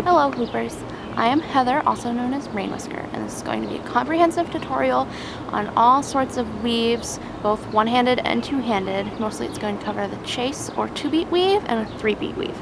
Hello Hoopers, I am Heather, also known as Rain Whisker, and this is going to be a comprehensive tutorial on all sorts of weaves, both one-handed and two-handed. Mostly it's going to cover the chase or two-beat weave and a three-beat weave.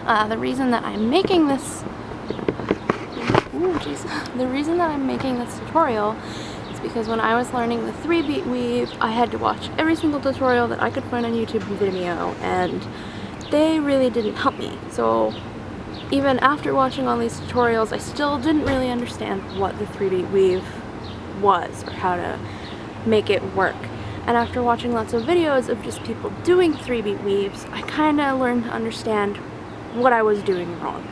The reason that I'm making this tutorial is because when I was learning the three-beat weave, I had to watch every single tutorial that I could find on YouTube video, and they really didn't help me. So even after watching all these tutorials, I still didn't really understand what the three-beat weave was or how to make it work. And after watching lots of videos of just people doing three-beat weaves, I kind of learned to understand what I was doing wrong.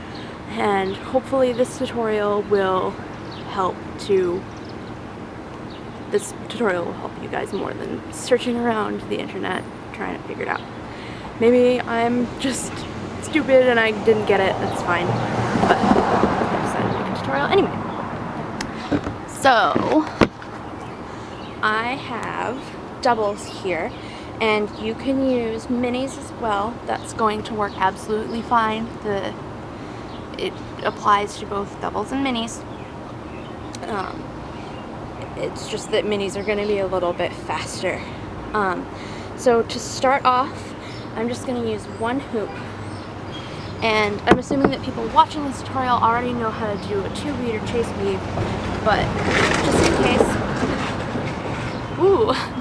And hopefully this tutorial will help you guys more than searching around the internet trying to figure it out. Maybe I'm just stupid and I didn't get it, that's fine. But I decided to make a tutorial anyway. So I have doubles here, and you can use minis as well. That's going to work absolutely fine. It applies to both doubles and minis. It's just that minis are going to be a little bit faster. So to start off, I'm just going to use one hoop. And I'm assuming that people watching this tutorial already know how to do a two-beat or chase weave, but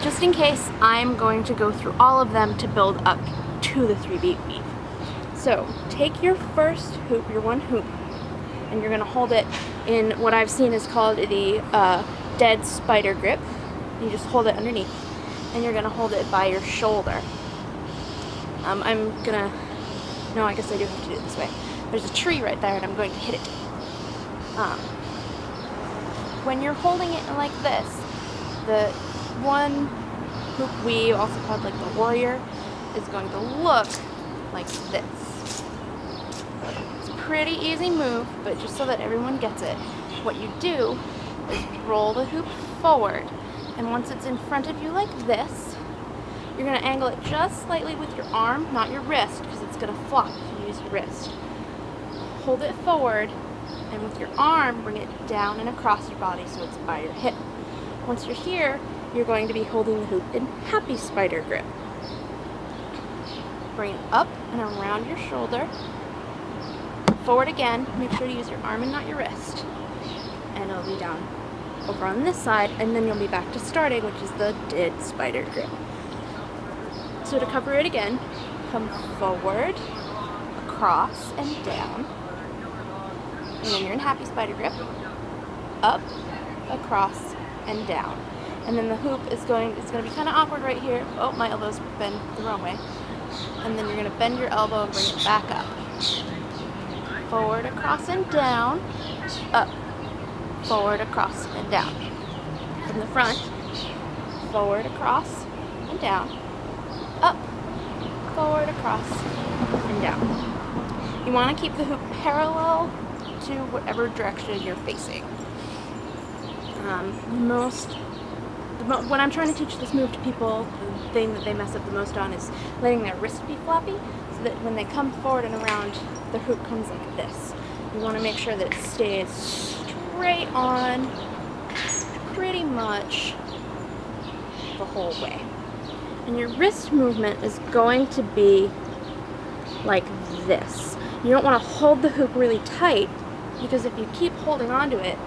just in case, I'm going to go through all of them to build up to the three-beat weave. So take your first hoop, your one hoop, and you're going to hold it in what I've seen is called the dead spider grip. You just hold it underneath, and you're going to hold it by your shoulder. No, I guess I do have to do it this way. There's a tree right there and I'm going to hit it. When you're holding it like this, the one hoop weave, also called like the warrior, is going to look like this. It's a pretty easy move, but just so that everyone gets it, what you do is roll the hoop forward, and once it's in front of you like this, you're going to angle it just slightly with your arm, not your wrist, because it's going to flop if you use your wrist. Hold it forward, and with your arm, bring it down and across your body so it's by your hip. Once you're here, you're going to be holding the hoop in happy spider grip. Bring it up and around your shoulder. Forward again. Make sure to use your arm and not your wrist. And it'll be down over on this side, and then you'll be back to starting, which is the dead spider grip. So to cover it again, come forward, across, and down. And then you're in happy spider grip. Up, across, and down. And then the hoop it's going to be kind of awkward right here. Oh, my elbow's bent the wrong way. And then you're going to bend your elbow and bring it back up. Forward, across, and down. Up. Forward, across, and down. From the front, forward, across, and down. Up, forward, across, and down. You want to keep the hoop parallel to whatever direction you're facing. When I'm trying to teach this move to people, the thing that they mess up the most on is letting their wrist be floppy, so that when they come forward and around, the hoop comes like this. You want to make sure that it stays straight on pretty much the whole way. And your wrist movement is going to be like this. You don't want to hold the hoop really tight, because if you keep holding onto it,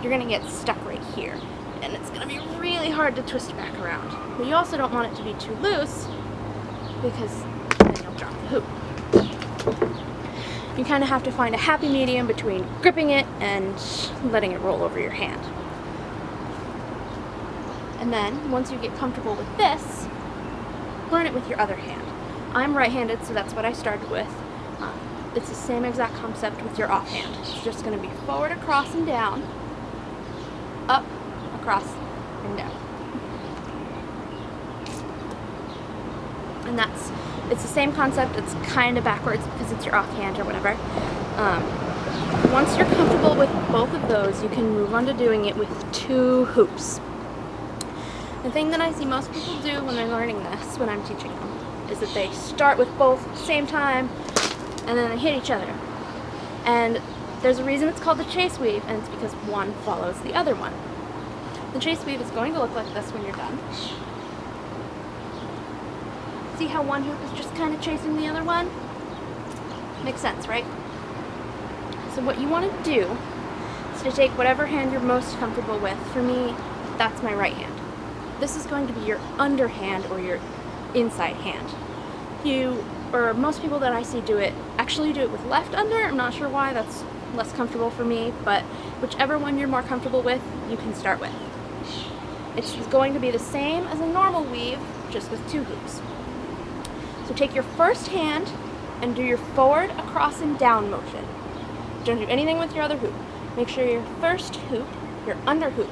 you're going to get stuck right here. And it's going to be really hard to twist back around. But you also don't want it to be too loose, because then you'll drop the hoop. You kind of have to find a happy medium between gripping it and letting it roll over your hand. And then, once you get comfortable with this, learn it with your other hand. I'm right-handed, so that's what I started with. It's the same exact concept with your offhand. It's just going to be forward, across, and down. Up, across, and down. And it's the same concept. It's kind of backwards because it's your offhand or whatever. Once you're comfortable with both of those, you can move on to doing it with two hoops. The thing that I see most people do when they're learning this, when I'm teaching them, is that they start with both at the same time, and then they hit each other. And there's a reason it's called the chase weave, and it's because one follows the other one. The chase weave is going to look like this when you're done. See how one hoop is just kind of chasing the other one? Makes sense, right? So what you want to do is to take whatever hand you're most comfortable with. For me, that's my right hand. This is going to be your underhand or your inside hand. Most people that I see actually do it with left under. I'm not sure why, that's less comfortable for me, but whichever one you're more comfortable with, you can start with. It's going to be the same as a normal weave, just with 2 hoops. So take your first hand and do your forward, across, and down motion. Don't do anything with your other hoop. Make sure your first hoop, your under hoop,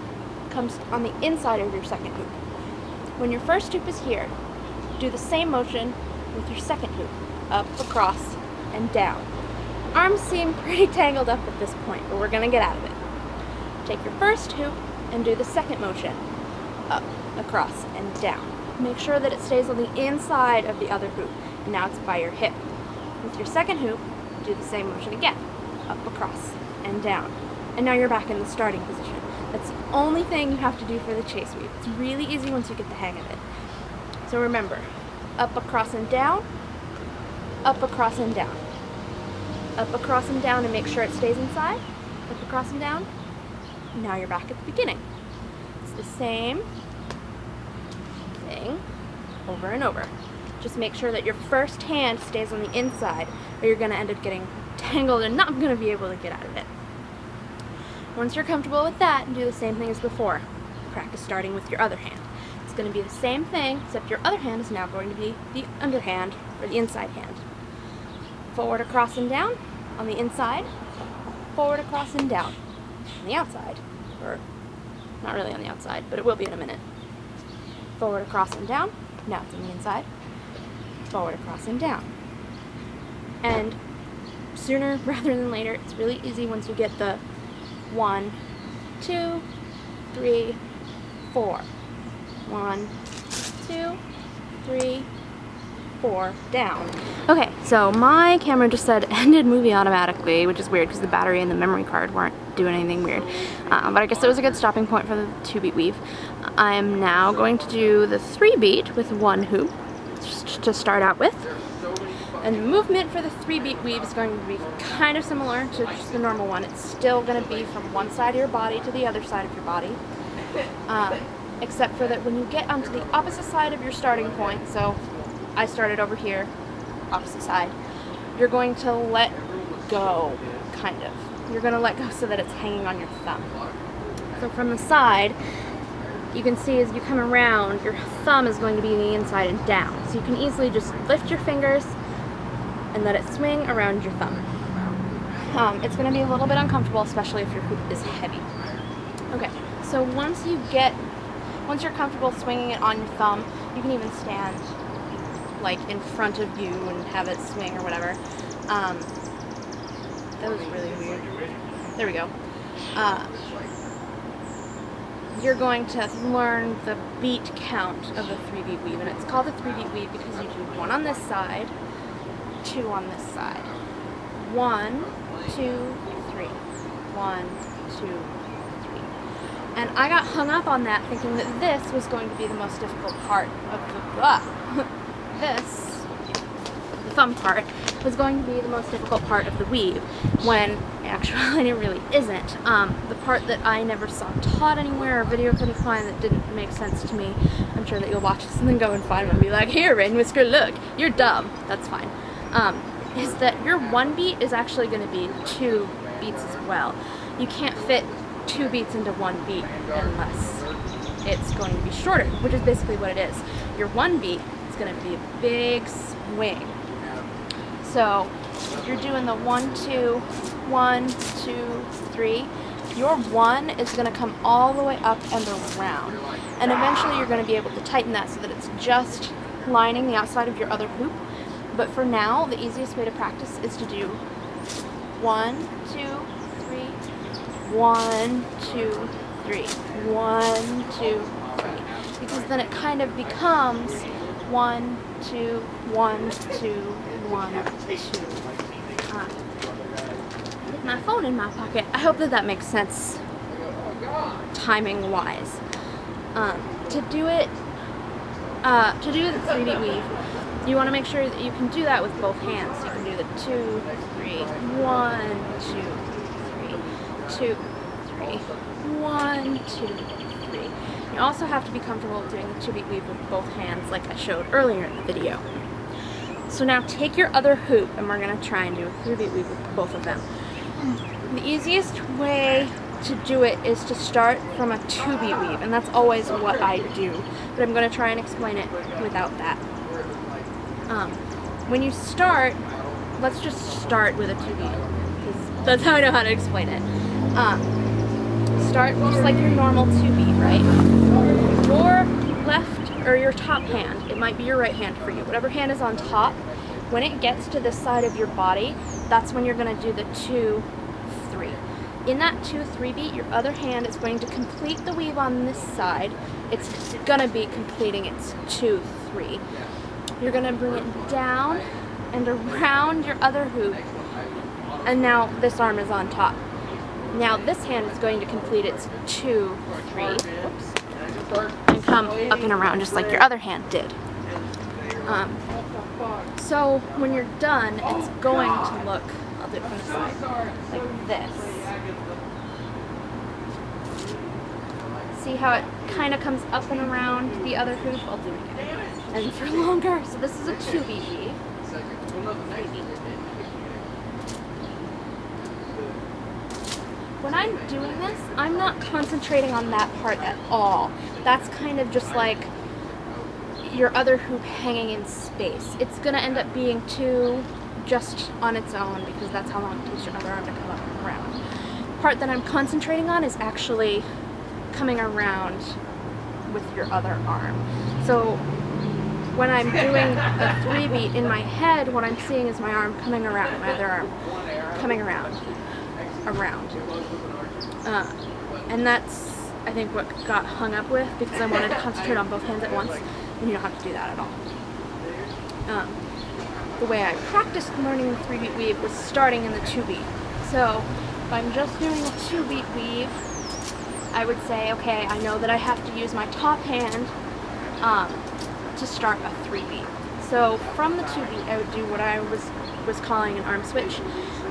comes on the inside of your second hoop. When your first hoop is here, do the same motion with your second hoop, up, across, and down. Arms seem pretty tangled up at this point, but we're going to get out of it. Take your first hoop and do the second motion, up, across, and down. Make sure that it stays on the inside of the other hoop, and now it's by your hip. With your second hoop, do the same motion again, up, across, and down. And now you're back in the starting position. That's the only thing you have to do for the chase weave. It's really easy once you get the hang of it. So remember, up, across, and down, up, across, and down. Up, across, and down, and make sure it stays inside. Up, across, and down. Now you're back at the beginning. It's the same thing over and over. Just make sure that your first hand stays on the inside, or you're going to end up getting tangled and not going to be able to get out of it. Once you're comfortable with that, do the same thing as before. Practice starting with your other hand. It's going to be the same thing, except your other hand is now going to be the underhand, or the inside hand. Forward, across, and down on the inside. Forward, across, and down on the outside. Or, not really on the outside, but it will be in a minute. Forward, across, and down. Now it's on the inside. Forward, across, and down. And sooner rather than later, it's really easy once you get the 1, 2, 3, 4. 1, 2, 3, 4, down. Okay, so my camera just said ended movie automatically, which is weird because the battery and the memory card weren't doing anything weird. But I guess it was a good stopping point for the 2-beat weave. I'm now going to do the 3-beat with 1 hoop, just to start out with. And the movement for the 3-beat weave is going to be kind of similar to just the normal one. It's still going to be from one side of your body to the other side of your body. Except for that when you get onto the opposite side of your starting point, so I started over here, opposite side, you're going to let go, kind of. You're going to let go so that it's hanging on your thumb. So from the side, you can see as you come around, your thumb is going to be the inside and down. So you can easily just lift your fingers and let it swing around your thumb. It's going to be a little bit uncomfortable, especially if your hoop is heavy. Okay, so once you're comfortable swinging it on your thumb, you can even stand like in front of you and have it swing or whatever. That was really weird. There we go. You're going to learn the beat count of the 3-beat weave, and it's called a 3-beat weave because you do 1 on this side, 2 on this side. 1, 2, 3. 1, 2, 3. And I got hung up on that thinking that this was going to be the most difficult part of the the thumb part, was going to be the most difficult part of the weave, when actually it really isn't. The part that I never saw taught anywhere or video couldn't find that didn't make sense to me, I'm sure that you'll watch this and then go and find one and be like, here, Rain Whisker, look, you're dumb. That's fine. Is that your 1 beat is actually going to be 2 beats as well. You can't fit 2 beats into 1 beat unless it's going to be shorter, which is basically what it is. Your 1 beat is going to be a big swing. So if you're doing the 1, 2, 1, 2, 3, your 1 is going to come all the way up and around. And eventually you're going to be able to tighten that so that it's just lining the outside of your other hoop. But for now, the easiest way to practice is to do 1, 2, 3, 1, 2, 3, 1, 2, 3. Because then it kind of becomes 1, 2, 1, 2, 1, 2. my phone in my pocket. I hope that makes sense timing wise. To do the 3-beat weave, you want to make sure that you can do that with both hands. You can do the 2, 3, 1, 2, 3, 2, 3, 1, 2, 3. You also have to be comfortable doing the 2-beat weave with both hands like I showed earlier in the video. So now take your other hoop and we're going to try and do a 3-beat weave with both of them. The easiest way to do it is to start from a 2-beat weave, and that's always what I do, but I'm going to try and explain it without that. When you start, let's just start with a 2-beat, because that's how I know how to explain it. Start just like your normal 2-beat, right? Your left, or your top hand, it might be your right hand for you, whatever hand is on top, when it gets to this side of your body, that's when you're going to do the 2, 3. In that 2-3 beat, your other hand is going to complete the weave on this side. It's going to be completing its 2, 3. You're going to bring it down and around your other hoop, and now this arm is on top. Now this hand is going to complete its 2, 3, and come up and around just like your other hand did. So when you're done, it's going to look, I'll do it from the side, like this. See how it kind of comes up and around the other hoop? I'll do it again. And for longer, so this is a 2-beat weave. When I'm doing this, I'm not concentrating on that part at all. That's kind of just like your other hoop hanging in space. It's going to end up being 2 just on its own because that's how long it takes your other arm to come up and around. The part that I'm concentrating on is actually coming around with your other arm. So when I'm doing a 3-beat in my head, what I'm seeing is my arm coming around, my other arm coming around. And that's, I think, what got hung up with, because I wanted to concentrate on both hands at once, and you don't have to do that at all. The way I practiced learning the 3-beat weave was starting in the 2-beat. So if I'm just doing a 2-beat weave, I would say, okay, I know that I have to use my top hand to start a 3-beat. So from the 2-beat, I would do what I was calling an arm switch,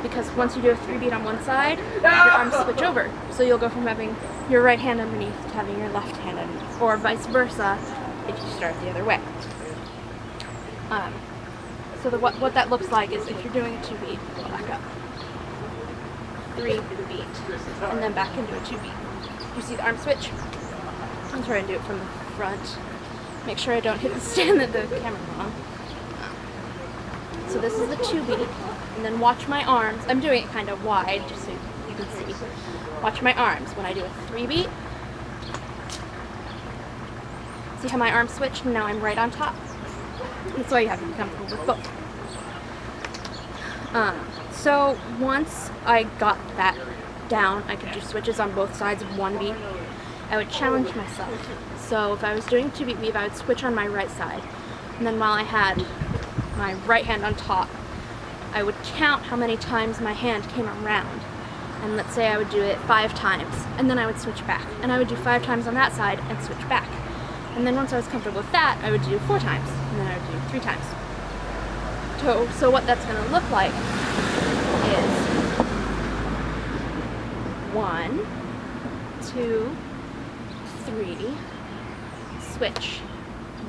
because once you do a 3-beat on one side, your arms switch over. So you'll go from having your right hand underneath to having your left hand underneath, or vice versa if you start the other way. So what that looks like is if you're doing a 2-beat, go back up, 3-beat, and then back into a 2-beat. You see the arm switch? I'll try and do it from the front. Make sure I don't hit the stand at the camera wrong. So this is the 2-beat, and then watch my arms. I'm doing it kind of wide, just so you can see. Watch my arms when I do a 3-beat. See how my arms switched, and now I'm right on top? That's why you have to be comfortable with both. So once I got that down, I could do switches on both sides of 1 beat. I would challenge myself. So if I was doing 2-beat weave, I would switch on my right side. And then while I had my right hand on top, I would count how many times my hand came around. And let's say I would do it 5 times, and then I would switch back. And I would do 5 times on that side and switch back. And then once I was comfortable with that, I would do 4 times, and then I would do 3 times. So what that's going to look like is 1, 2, 3, switch,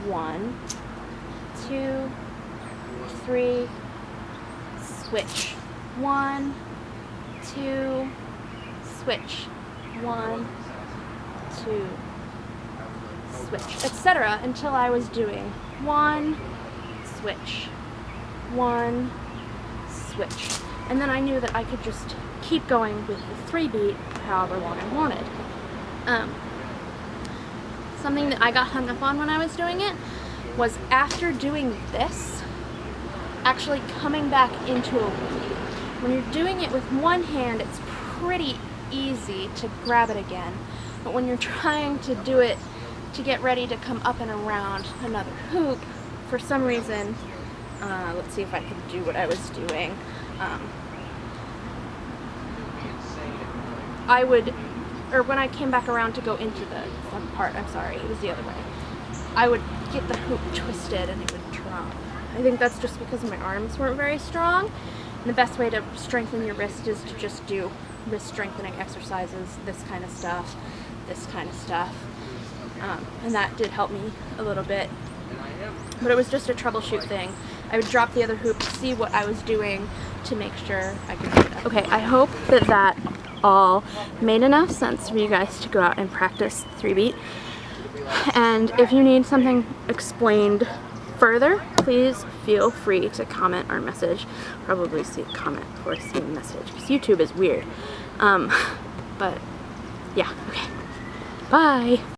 1, 2, 3, switch, 1, 2, switch, 1, 2, switch, etc. until I was doing 1, switch, 1, switch. And then I knew that I could just keep going with the 3-beat however long I wanted. Something that I got hung up on when I was doing it was after doing this, actually coming back into a weave. When you're doing it with one hand, it's pretty easy to grab it again. But when you're trying to do it to get ready to come up and around another hoop, for some reason, let's see if I can do what I was doing. I would, or when I came back around to go into the front part, I'm sorry, it was the other way, I would get the hoop twisted and it would drop. I think that's just because my arms weren't very strong. And the best way to strengthen your wrist is to just do wrist strengthening exercises, this kind of stuff, this kind of stuff. And that did help me a little bit. But it was just a troubleshoot thing. I would drop the other hoop, see what I was doing to make sure I could do it. Okay, I hope that that all made enough sense for you guys to go out and practice 3-beat. And if you need something explained further, please feel free to comment or message. Probably see a comment before seeing a message, because YouTube is weird. But yeah, okay. Bye!